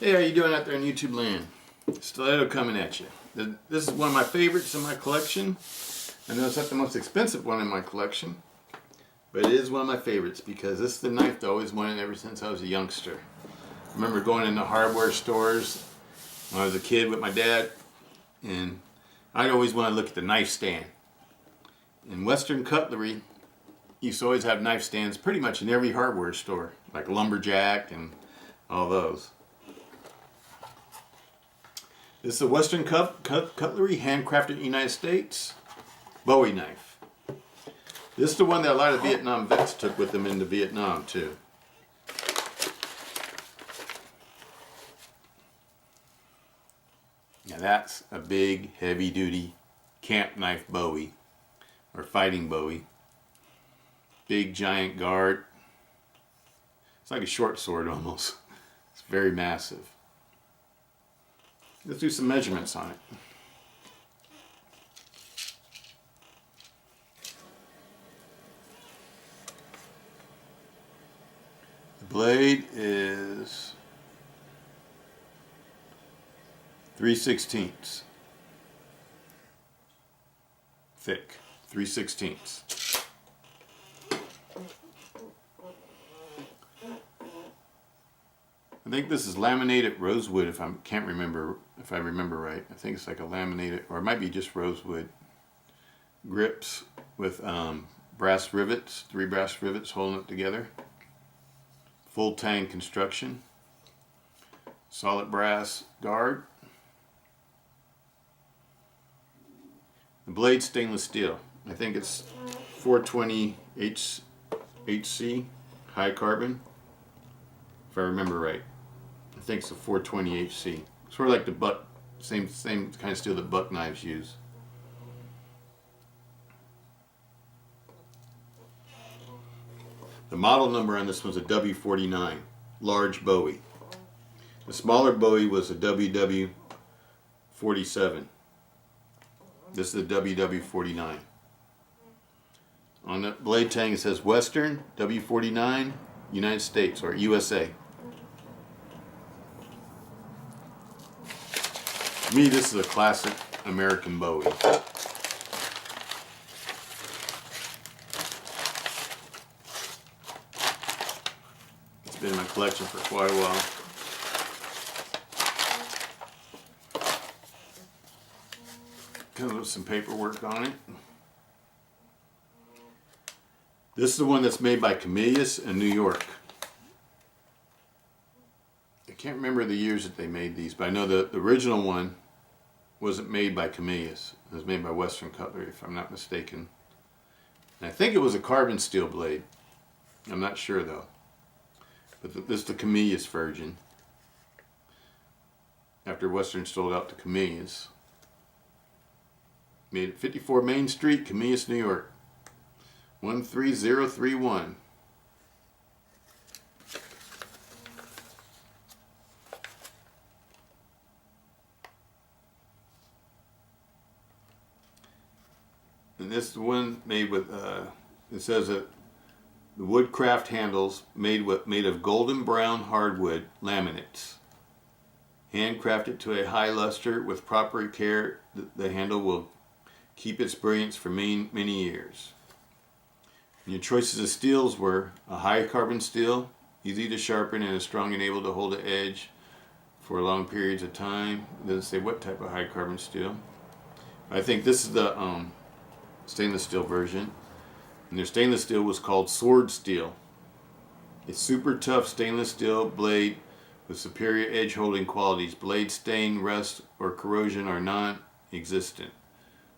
Hey, how you doing out there in YouTube land? Stiletto coming at you. This is one of my favorites in my collection. I know it's not the most expensive one in my collection, but it is one of my favorites because this is the knife that I always wanted ever since I was a youngster. I remember going into hardware stores when I was a kid with my dad, and I'd always want to look at the knife stand. In Western cutlery, you used to always have knife stands pretty much in every hardware store, like Lumberjack and all those. This is a Western cutlery, handcrafted United States, Bowie knife. This is the one that a lot of Vietnam vets took with them into Vietnam too. Now that's a big, heavy-duty camp knife Bowie, or fighting Bowie. Big, giant guard. It's like a short sword almost. It's very massive. Let's do some measurements on it. The blade is 3/16 thick. 3/16. I think this is laminated rosewood if I remember right. I think it's like a laminated, or it might be just rosewood grips with brass rivets, 3 brass rivets holding it together. Full tang construction. Solid brass guard. The blade stainless steel. I think it's 420 HC, high carbon, if I remember right. I think it's a 420 HC. Sort of like the buck, same kind of steel that buck knives use. The model number on this one's a W49, large Bowie. The smaller Bowie was a WW47. This is the WW49. On the blade tang it says Western W49 United States, or USA. To me, this is a classic American Bowie. It's been in my collection for quite a while. Comes with some paperwork on it. This is the one that's made by Camillus in New York. I can't remember the years that they made these, but I know the original one wasn't made by Camillus. It was made by Western Cutlery, if I'm not mistaken. And I think it was a carbon steel blade. I'm not sure though. But this is the Camillus version. After Western sold out to Camillus. Made at 54 Main Street, Camillus, New York. 13031. And this one made with, it says that the woodcraft handles made of golden brown hardwood laminates. Handcrafted to a high luster with proper care, the handle will keep its brilliance for many years. And your choices of steels were a high carbon steel, easy to sharpen and is strong and able to hold the edge for long periods of time. It doesn't say what type of high carbon steel. I think this is the stainless steel version. And their stainless steel was called sword steel. It's super tough stainless steel blade with superior edge holding qualities. Blade stain, rust, or corrosion are non-existent.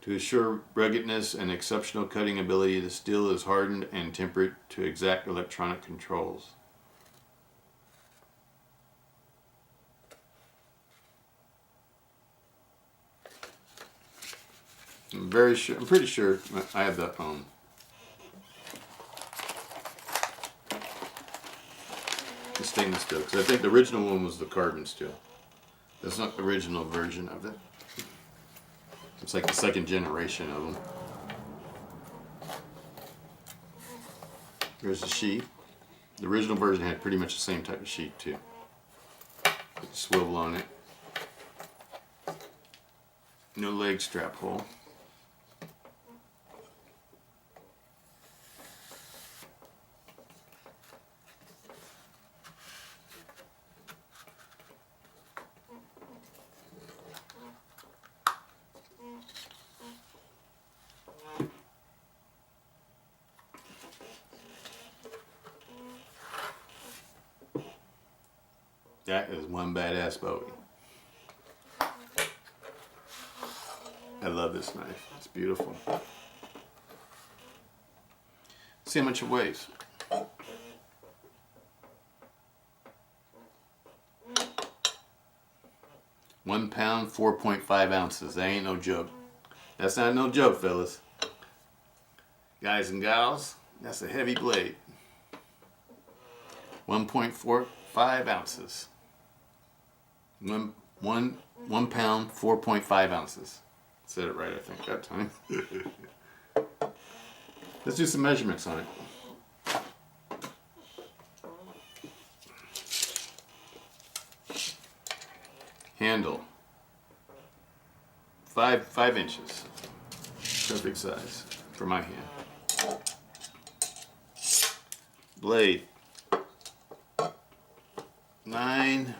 To assure ruggedness and exceptional cutting ability, the steel is hardened and tempered to exact electronic controls. I'm pretty sure I have the stainless steel, because I think the original one was the carbon steel. That's not the original version of it. It's like the second generation of them. Here's the sheath. The original version had pretty much the same type of sheath too. Swivel on it. No leg strap hole. That is one badass Bowie. I love this knife. It's beautiful. See how much it weighs. £1, 4.5 ounces. That ain't no joke. That's not no joke, fellas. Guys and gals, that's a heavy blade. 1.45 ounces. One pound, 4.5 ounces. Said it right, I think, that time. Let's do some measurements on it. Handle. 5 inches. Perfect size for my hand. Blade. 9.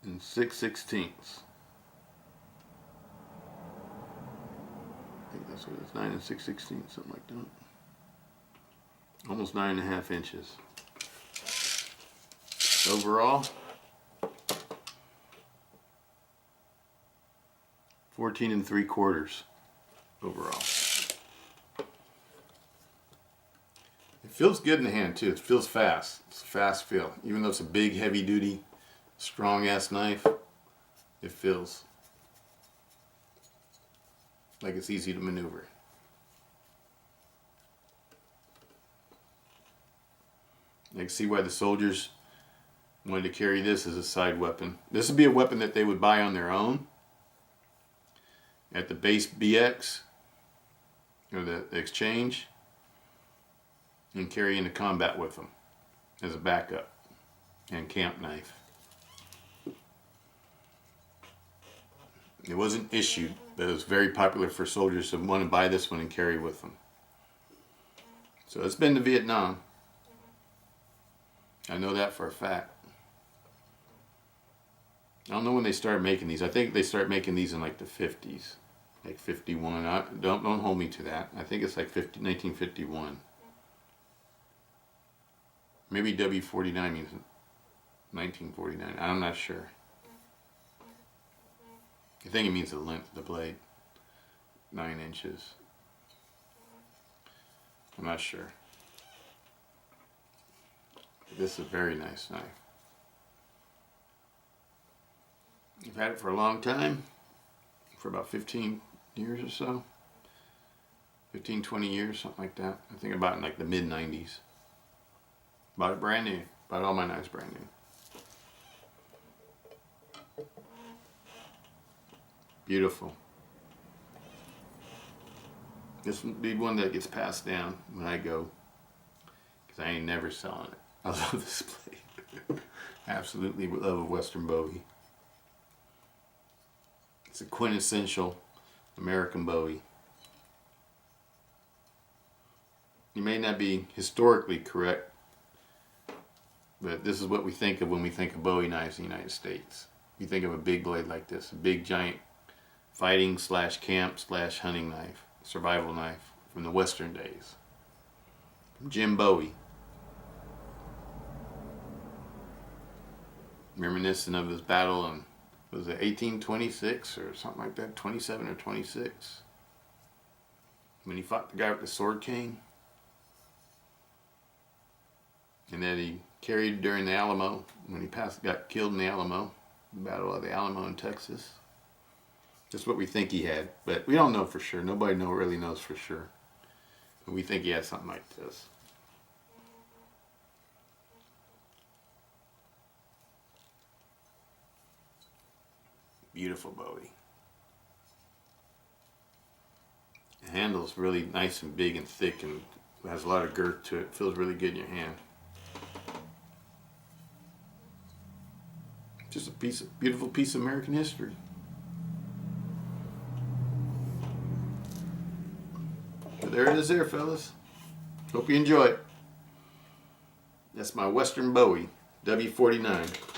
and 6/16. I think that's what it is. 9 and 6/16, something like that. Almost 9.5 inches. Overall, 14 3/4 overall. It feels good in the hand too. It feels fast. It's a fast feel. Even though it's a big, heavy duty, strong ass knife, it feels like it's easy to maneuver. I can see why the soldiers wanted to carry this as a side weapon. This would be a weapon that they would buy on their own at the base BX or the exchange and carry into combat with them as a backup and camp knife. It wasn't issued, but it was very popular for soldiers to want to buy this one and carry with them. So it's been to Vietnam. I know that for a fact. I don't know when they started making these. I think they started making these in like the 50s, like 51. Don't hold me to that. I think it's like 1951. Maybe W49 means 1949. I'm not sure. I think it means the length of the blade, 9 inches. I'm not sure. This is a very nice knife. I've had it for a long time, for about 15 years or so. 15, 20 years, something like that. I think about in like the mid-90s. Bought it brand new. Bought all my knives brand new. Beautiful. This would be one that gets passed down when I go, because I ain't never selling it. I love this blade. Absolutely love a Western Bowie. It's a quintessential American Bowie. You may not be historically correct, but this is what we think of when we think of Bowie knives in the United States. We think of a big blade like this, a big giant fighting / camp / hunting knife, survival knife from the Western days. From Jim Bowie. Reminiscent of his battle in, was it 1826 or something like that, 27 or 26, when he fought the guy with the sword cane, and that he carried during the Alamo, when he got killed in the Alamo, the Battle of the Alamo in Texas. That's what we think he had, but we don't know for sure. Nobody really knows for sure. But we think he had something like this. Beautiful Bowie. The handle's really nice and big and thick and has a lot of girth to it. Feels really good in your hand. Just a beautiful piece of American history. So there it is there, fellas. Hope you enjoy it. That's my Western Bowie W49.